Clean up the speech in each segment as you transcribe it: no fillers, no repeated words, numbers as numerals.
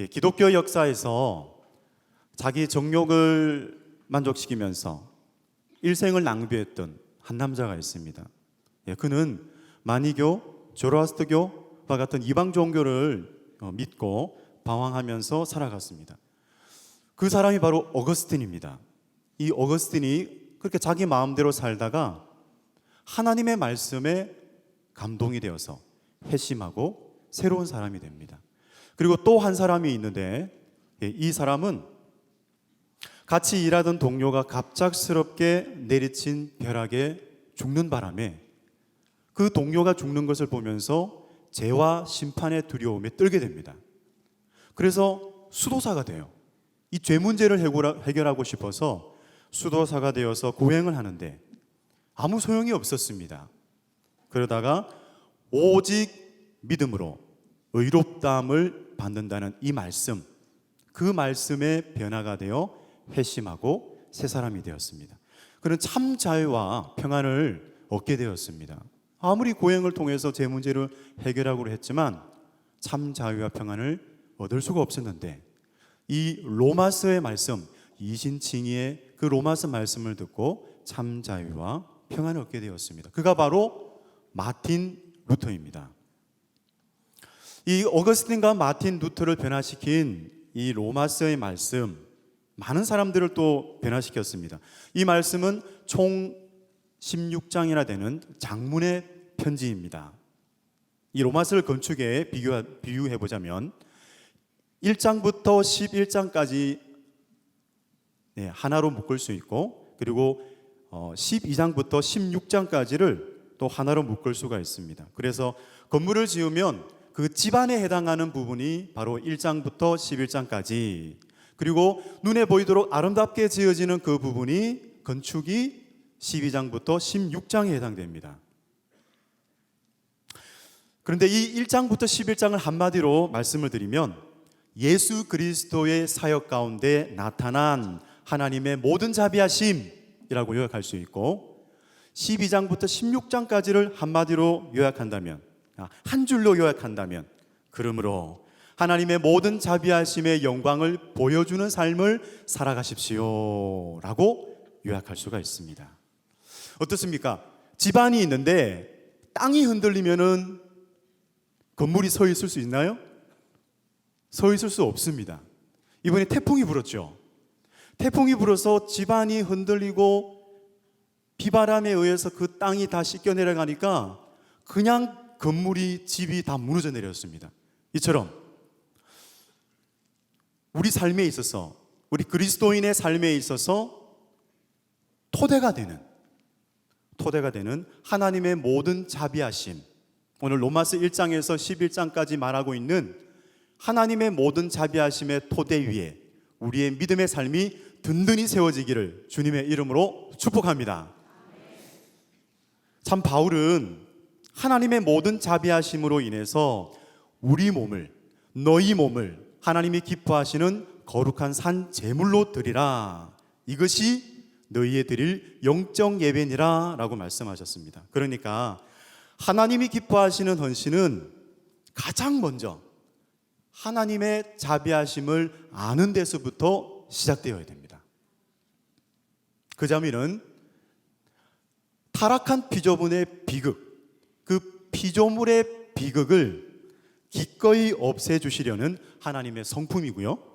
기독교 역사에서 자기 정욕을 만족시키면서 일생을 낭비했던 한 남자가 있습니다. 그는 마니교, 조로아스터교와 같은 이방 종교를 믿고 방황하면서 살아갔습니다. 그 사람이 바로 어거스틴입니다. 이 어거스틴이 그렇게 자기 마음대로 살다가 하나님의 말씀에 감동이 되어서 회심하고 새로운 사람이 됩니다. 그리고 또 한 사람이 있는데, 이 사람은 같이 일하던 동료가 갑작스럽게 내리친 벼락에 죽는 바람에 그 동료가 죽는 것을 보면서 죄와 심판의 두려움에 떨게 됩니다. 그래서 수도사가 돼요. 이 죄 문제를 해결하고 싶어서 수도사가 되어서 고행을 하는데 아무 소용이 없었습니다. 그러다가 오직 믿음으로 의롭다함을 받는다는 이 말씀, 그 말씀에 변화가 되어 회심하고 새 사람이 되었습니다. 그는 참 자유와 평안을 얻게 되었습니다. 아무리 고행을 통해서 제 문제를 해결하고 했지만 참 자유와 평안을 얻을 수가 없었는데, 이 로마서의 말씀, 이신칭의의 그 로마서 말씀을 듣고 참 자유와 평안을 얻게 되었습니다. 그가 바로 마틴 루터입니다. 이 어거스틴과 마틴 루터를 변화시킨 이 로마서의 말씀, 많은 사람들을 또 변화시켰습니다. 이 말씀은 총 16장이나 되는 장문의 편지입니다. 이 로마서를 건축에 비유해 보자면 1장부터 11장까지 하나로 묶을 수 있고, 그리고 12장부터 16장까지를 또 하나로 묶을 수가 있습니다. 그래서 건물을 지으면 그 집안에 해당하는 부분이 바로 1장부터 11장까지, 그리고 눈에 보이도록 아름답게 지어지는 그 부분이 건축이 12장부터 16장에 해당됩니다. 그런데 이 1장부터 11장을 한마디로 말씀을 드리면 예수 그리스도의 사역 가운데 나타난 하나님의 모든 자비하심이라고 요약할 수 있고, 12장부터 16장까지를 한마디로 요약한다면, 한 줄로 요약한다면, 그러므로 하나님의 모든 자비하심의 영광을 보여주는 삶을 살아가십시오 라고 요약할 수가 있습니다. 어떻습니까? 집안이 있는데 땅이 흔들리면은 건물이 서 있을 수 있나요? 서 있을 수 없습니다. 이번에 태풍이 불었죠. 태풍이 불어서 집안이 흔들리고 비바람에 의해서 그 땅이 다 씻겨 내려가니까 그냥 건물이, 집이 다 무너져 내렸습니다. 이처럼 우리 삶에 있어서, 우리 그리스도인의 삶에 있어서 토대가 되는 하나님의 모든 자비하심, 오늘 로마서 1장에서 11장까지 말하고 있는 하나님의 모든 자비하심의 토대 위에 우리의 믿음의 삶이 든든히 세워지기를 주님의 이름으로 축복합니다. 참 바울은 하나님의 모든 자비하심으로 인해서 우리 몸을, 너희 몸을 하나님이 기뻐하시는 거룩한 산 제물로 드리라, 이것이 너희의 드릴 영적 예배니라 라고 말씀하셨습니다. 그러니까 하나님이 기뻐하시는 헌신은 가장 먼저 하나님의 자비하심을 아는 데서부터 시작되어야 됩니다. 그 자매는 타락한 피조물의 비극, 그 피조물의 비극을 기꺼이 없애주시려는 하나님의 성품이고요,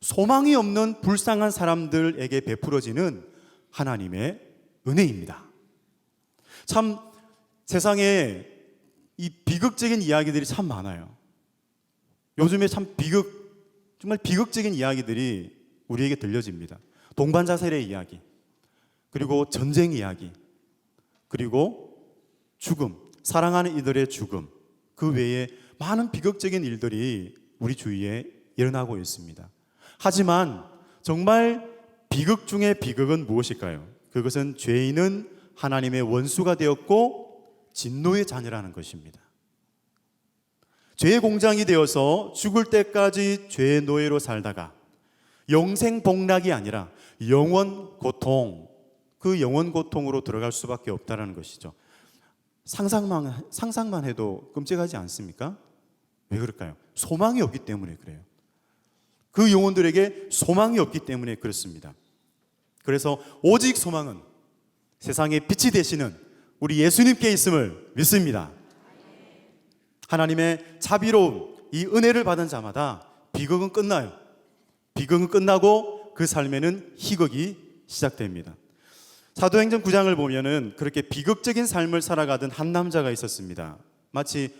소망이 없는 불쌍한 사람들에게 베풀어지는 하나님의 은혜입니다. 참 세상에 이 비극적인 이야기들이 참 많아요. 요즘에 참 정말 비극적인 이야기들이 우리에게 들려집니다. 동반자살의 이야기, 그리고 전쟁 이야기, 그리고 죽음, 사랑하는 이들의 죽음, 그 외에 많은 비극적인 일들이 우리 주위에 일어나고 있습니다. 하지만 정말 비극 중의 비극은 무엇일까요? 그것은 죄인은 하나님의 원수가 되었고 진노의 자녀라는 것입니다. 죄의 공장이 되어서 죽을 때까지 죄의 노예로 살다가 영생 복락이 아니라 영원 고통, 그 영원 고통으로 들어갈 수밖에 없다는 것이죠. 상상만 해도 끔찍하지 않습니까? 왜 그럴까요? 소망이 없기 때문에 그래요. 그 영혼들에게 소망이 없기 때문에 그렇습니다. 그래서 오직 소망은 세상의 빛이 되시는 우리 예수님께 있음을 믿습니다. 하나님의 자비로움, 이 은혜를 받은 자마다 비극은 끝나요. 비극은 끝나고 그 삶에는 희극이 시작됩니다. 사도행전 9장을 보면은 그렇게 비극적인 삶을 살아가던 한 남자가 있었습니다. 마치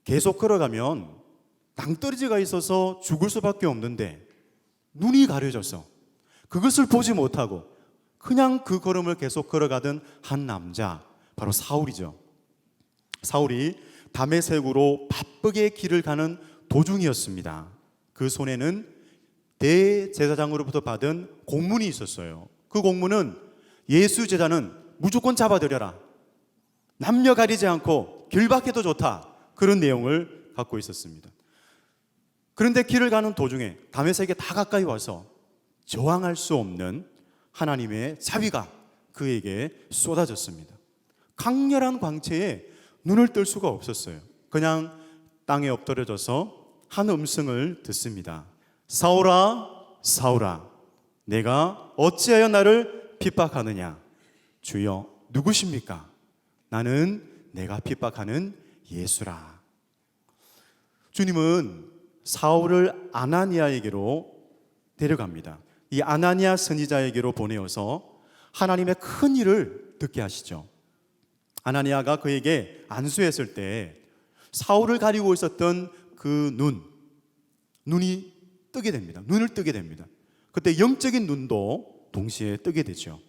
계속 걸어가면 낭떠러지가 있어서 죽을 수밖에 없는데 눈이 가려져서 그것을 보지 못하고 그냥 그 걸음을 계속 걸어가던 한 남자, 바로 사울이죠. 사울이 다메섹으로 바쁘게 길을 가는 도중이었습니다. 그 손에는 대제사장으로부터 받은 공문이 있었어요. 그 공문은 예수 제자는 무조건 잡아들여라, 남녀 가리지 않고 길밖에도 좋다, 그런 내용을 갖고 있었습니다. 그런데 길을 가는 도중에 다메섹에 다 가까이 와서 저항할 수 없는 하나님의 자비가 그에게 쏟아졌습니다. 강렬한 광채에 눈을 뜰 수가 없었어요. 그냥 땅에 엎드려져서 한 음성을 듣습니다. 사울아, 사울아, 내가 어찌하여 나를 핍박하느냐? 주여, 누구십니까? 나는 내가 핍박하는 예수라. 주님은 사울을 아나니아에게로 데려갑니다. 이 아나니아 선지자에게로 보내어서 하나님의 큰 일을 듣게 하시죠. 아나니아가 그에게 안수했을 때 사울을 가리고 있었던 그 눈이 뜨게 됩니다. 눈을 뜨게 됩니다. 그때 영적인 눈도 동시에 뜨게 되죠.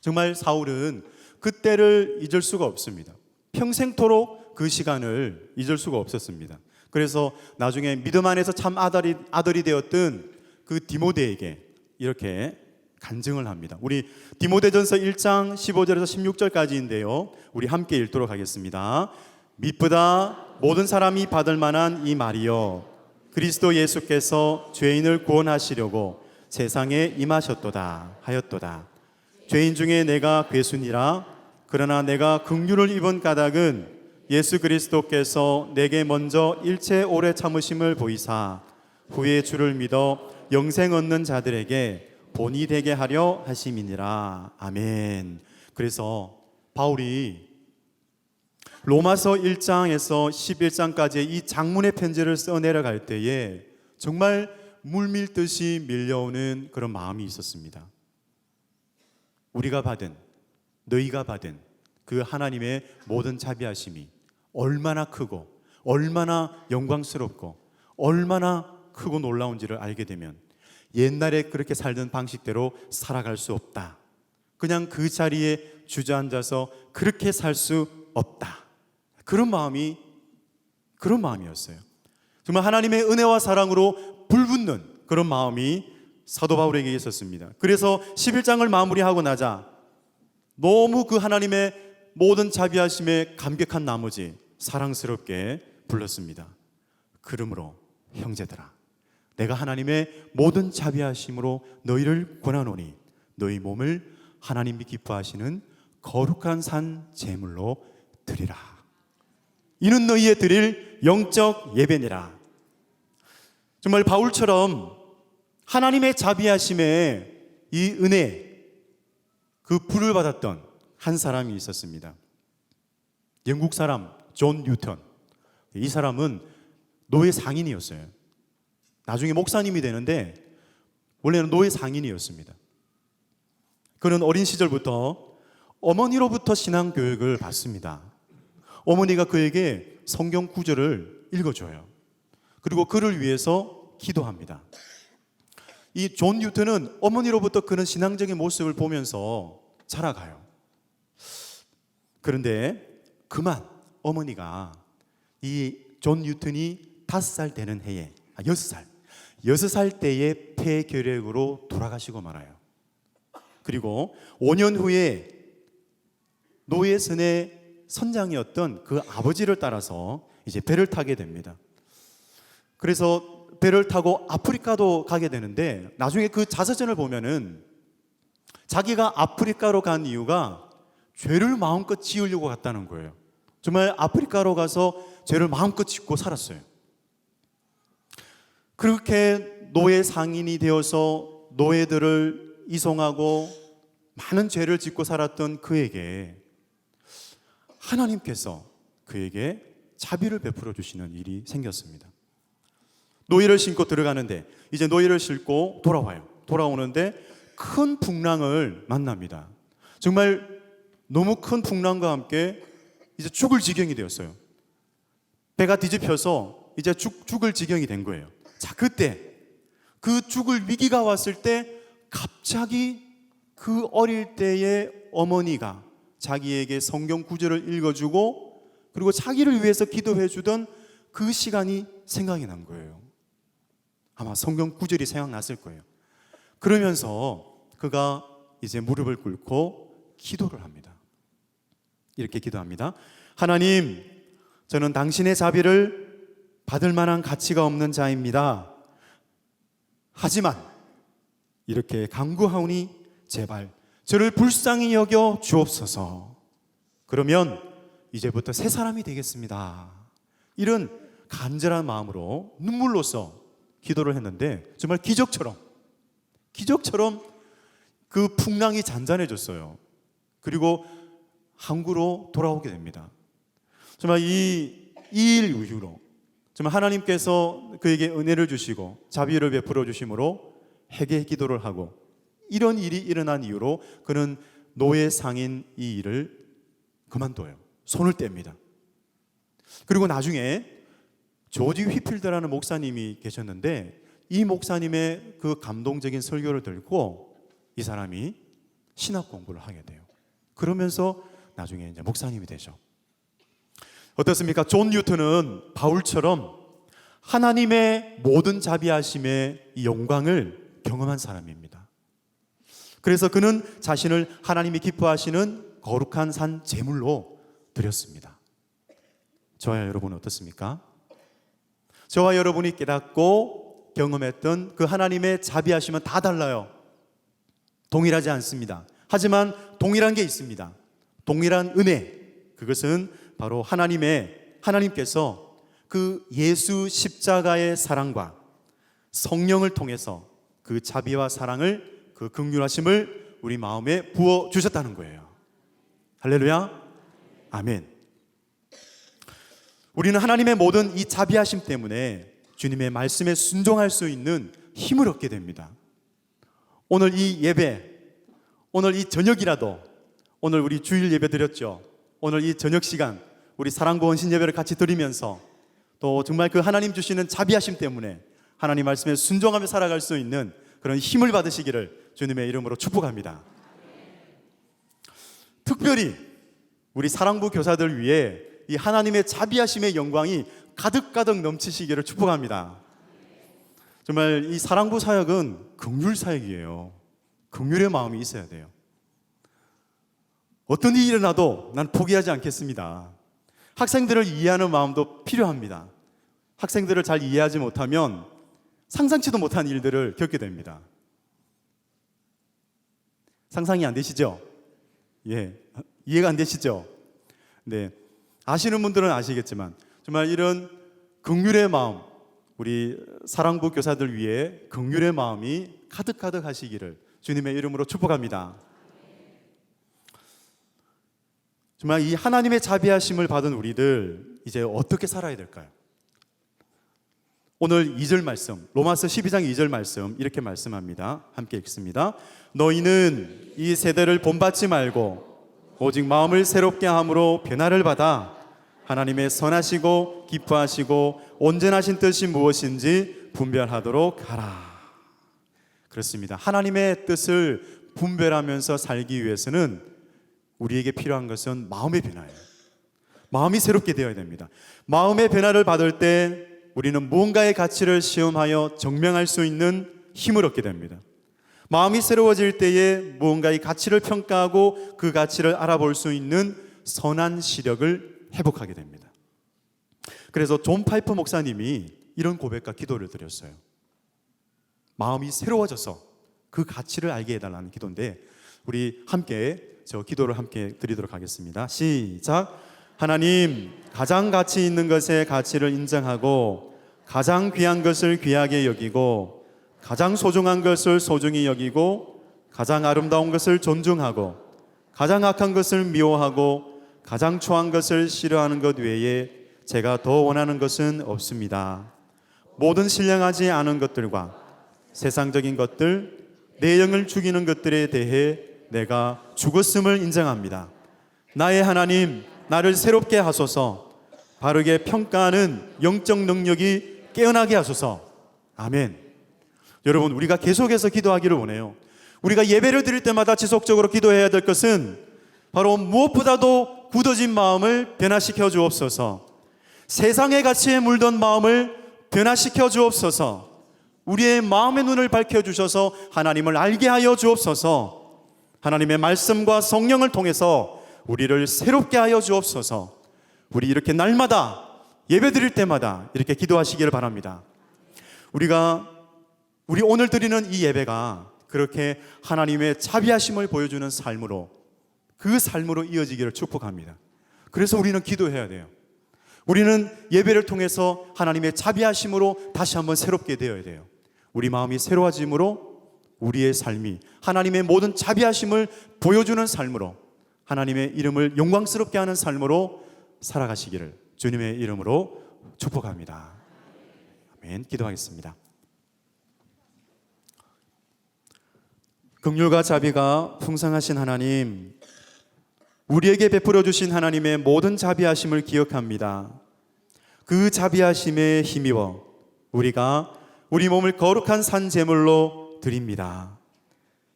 정말 사울은 그때를 잊을 수가 없습니다. 평생토록 그 시간을 잊을 수가 없었습니다. 그래서 나중에 믿음 안에서 참 아들이 되었던 그 디모데에게 이렇게 간증을 합니다. 우리 디모데전서 1장 15절에서 16절까지인데요. 우리 함께 읽도록 하겠습니다. 미쁘다 모든 사람이 받을 만한 이 말이여, 그리스도 예수께서 죄인을 구원하시려고 세상에 임하셨도다 하였도다. 죄인 중에 내가 괴순이라. 그러나 내가 긍휼을 입은 까닭은 예수 그리스도께서 내게 먼저 일체 오래 참으심을 보이사 후에 주를 믿어 영생 얻는 자들에게 본이 되게 하려 하심이니라. 아멘. 그래서 바울이 로마서 1장에서 11장까지의 이 장문의 편지를 써내려갈 때에 정말 물밀듯이 밀려오는 그런 마음이 있었습니다. 우리가 받은, 너희가 받은 그 하나님의 모든 자비하심이 얼마나 크고 얼마나 영광스럽고 얼마나 크고 놀라운지를 알게 되면 옛날에 그렇게 살던 방식대로 살아갈 수 없다. 그냥 그 자리에 주저앉아서 그렇게 살 수 없다. 그런 마음이었어요. 정말 하나님의 은혜와 사랑으로 불붙는 그런 마음이 사도 바울에게 있었습니다. 그래서 11장을 마무리하고 나자 너무 그 하나님의 모든 자비하심에 감격한 나머지 사랑스럽게 불렀습니다. 그러므로 형제들아, 내가 하나님의 모든 자비하심으로 너희를 권하노니 너희 몸을 하나님이 기뻐하시는 거룩한 산 제물로 드리라. 이는 너희의 드릴 영적 예배니라. 정말 바울처럼 하나님의 자비하심에 이 은혜, 그 불을 받았던 한 사람이 있었습니다. 영국 사람 존 뉴턴. 이 사람은 노예 상인이었어요. 나중에 목사님이 되는데 원래는 노예 상인이었습니다. 그는 어린 시절부터 어머니로부터 신앙 교육을 받습니다. 어머니가 그에게 성경 구절을 읽어줘요. 그리고 그를 위해서 기도합니다. 이 존 뉴턴은 어머니로부터 그런 신앙적인 모습을 보면서 자라가요. 그런데 그만 어머니가 이 존 뉴턴이 5살 되는 해에 6살 때에 폐결핵으로 돌아가시고 말아요. 그리고 5년 후에 노예선의 선장이었던 그 아버지를 따라서 이제 배를 타게 됩니다. 그래서 배를 타고 아프리카도 가게 되는데 나중에 그 자서전을 보면은 자기가 아프리카로 간 이유가 죄를 마음껏 지으려고 갔다는 거예요. 정말 아프리카로 가서 죄를 마음껏 짓고 살았어요. 그렇게 노예 상인이 되어서 노예들을 이송하고 많은 죄를 짓고 살았던 그에게 하나님께서 그에게 자비를 베풀어 주시는 일이 생겼습니다. 노예를 신고 들어가는데 이제 노예를 싣고 돌아와요. 돌아오는데 큰 풍랑을 만납니다. 정말 너무 큰 풍랑과 함께 이제 죽을 지경이 되었어요. 배가 뒤집혀서 이제 죽을 지경이 된 거예요. 자, 그때 그 죽을 위기가 왔을 때 갑자기 그 어릴 때의 어머니가 자기에게 성경 구절을 읽어주고 그리고 자기를 위해서 기도해 주던 그 시간이 생각이 난 거예요. 아마 성경 구절이 생각났을 거예요. 그러면서 그가 이제 무릎을 꿇고 기도를 합니다. 이렇게 기도합니다. 하나님, 저는 당신의 자비를 받을 만한 가치가 없는 자입니다. 하지만 이렇게 간구하오니 제발 저를 불쌍히 여겨 주옵소서. 그러면 이제부터 새 사람이 되겠습니다. 이런 간절한 마음으로 눈물로써 기도를 했는데 정말 기적처럼 그 풍랑이 잔잔해졌어요. 그리고 항구로 돌아오게 됩니다. 정말 이 일 이후로 정말 하나님께서 그에게 은혜를 주시고 자비를 베풀어 주심으로 회개 기도를 하고 이런 일이 일어난 이후로 그는 노예 상인 이 일을 그만둬요. 손을 뗍니다. 그리고 나중에 조지 휘필드라는 목사님이 계셨는데 이 목사님의 그 감동적인 설교를 듣고 이 사람이 신학 공부를 하게 돼요. 그러면서 나중에 이제 목사님이 되죠. 어떻습니까? 존 뉴턴은 바울처럼 하나님의 모든 자비하심의 이 영광을 경험한 사람입니다. 그래서 그는 자신을 하나님이 기뻐하시는 거룩한 산 제물로 드렸습니다. 저와 여러분은 어떻습니까? 저와 여러분이 깨닫고 경험했던 그 하나님의 자비하심은 다 달라요. 동일하지 않습니다. 하지만 동일한 게 있습니다. 동일한 은혜, 그것은 바로 하나님께서 그 예수 십자가의 사랑과 성령을 통해서 그 자비와 사랑을, 그 긍휼하심을 우리 마음에 부어 주셨다는 거예요. 할렐루야, 아멘. 우리는 하나님의 모든 이 자비하심 때문에 주님의 말씀에 순종할 수 있는 힘을 얻게 됩니다. 오늘 이 예배, 오늘 이 저녁이라도, 오늘 우리 주일 예배 드렸죠. 오늘 이 저녁 시간 우리 사랑부 원신 예배를 같이 드리면서 또 정말 그 하나님 주시는 자비하심 때문에 하나님 말씀에 순종하며 살아갈 수 있는 그런 힘을 받으시기를 주님의 이름으로 축복합니다. 특별히 우리 사랑부 교사들 위해 이 하나님의 자비하심의 영광이 가득가득 넘치시기를 축복합니다. 정말 이 사랑부 사역은 긍휼 사역이에요. 긍휼의 마음이 있어야 돼요. 어떤 일이 일어나도 난 포기하지 않겠습니다. 학생들을 이해하는 마음도 필요합니다. 학생들을 잘 이해하지 못하면 상상치도 못한 일들을 겪게 됩니다. 상상이 안 되시죠? 예, 이해가 안 되시죠? 네, 아시는 분들은 아시겠지만 정말 이런 긍휼의 마음, 우리 사랑부 교사들 위해 긍휼의 마음이 가득가득 하시기를 주님의 이름으로 축복합니다. 정말 이 하나님의 자비하심을 받은 우리들 이제 어떻게 살아야 될까요? 오늘 2절 말씀, 로마서 12장 2절 말씀 이렇게 말씀합니다. 함께 읽습니다. 너희는 이 세대를 본받지 말고 오직 마음을 새롭게 함으로 변화를 받아 하나님의 선하시고 기뻐하시고 온전하신 뜻이 무엇인지 분별하도록 하라. 그렇습니다. 하나님의 뜻을 분별하면서 살기 위해서는 우리에게 필요한 것은 마음의 변화예요. 마음이 새롭게 되어야 됩니다. 마음의 변화를 받을 때 우리는 무언가의 가치를 시험하여 증명할 수 있는 힘을 얻게 됩니다. 마음이 새로워질 때에 무언가의 가치를 평가하고 그 가치를 알아볼 수 있는 선한 시력을 회복하게 됩니다. 그래서 존 파이퍼 목사님이 이런 고백과 기도를 드렸어요. 마음이 새로워져서 그 가치를 알게 해달라는 기도인데 우리 함께 저 기도를 함께 드리도록 하겠습니다. 시작. 하나님, 가장 가치 있는 것의 가치를 인정하고 가장 귀한 것을 귀하게 여기고 가장 소중한 것을 소중히 여기고 가장 아름다운 것을 존중하고 가장 악한 것을 미워하고 가장 초한 것을 싫어하는 것 외에 제가 더 원하는 것은 없습니다. 모든 신령하지 않은 것들과 세상적인 것들, 내 영을 죽이는 것들에 대해 내가 죽었음을 인정합니다. 나의 하나님, 나를 새롭게 하소서. 바르게 평가하는 영적 능력이 깨어나게 하소서. 아멘. 여러분, 우리가 계속해서 기도하기를 원해요. 우리가 예배를 드릴 때마다 지속적으로 기도해야 될 것은 바로 무엇보다도 굳어진 마음을 변화시켜 주옵소서. 세상의 가치에 물든 마음을 변화시켜 주옵소서. 우리의 마음의 눈을 밝혀주셔서 하나님을 알게 하여 주옵소서. 하나님의 말씀과 성령을 통해서 우리를 새롭게 하여 주옵소서. 우리 이렇게 날마다 예배 드릴 때마다 이렇게 기도하시기를 바랍니다. 우리 오늘 드리는 이 예배가 그렇게 하나님의 자비하심을 보여주는 삶으로, 그 삶으로 이어지기를 축복합니다. 그래서 우리는 기도해야 돼요. 우리는 예배를 통해서 하나님의 자비하심으로 다시 한번 새롭게 되어야 돼요. 우리 마음이 새로워짐으로 우리의 삶이 하나님의 모든 자비하심을 보여주는 삶으로, 하나님의 이름을 영광스럽게 하는 삶으로 살아가시기를 주님의 이름으로 축복합니다. 아멘. 기도하겠습니다. 긍휼과 자비가 풍성하신 하나님, 우리에게 베풀어 주신 하나님의 모든 자비하심을 기억합니다. 그 자비하심에 힘입어 우리가 우리 몸을 거룩한 산 제물로 드립니다.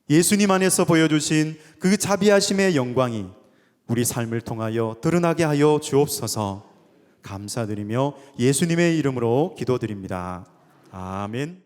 예수님 안에서 보여주신 그 자비하심의 영광이 우리 삶을 통하여 드러나게 하여 주옵소서. 감사드리며 예수님의 이름으로 기도드립니다. 아멘.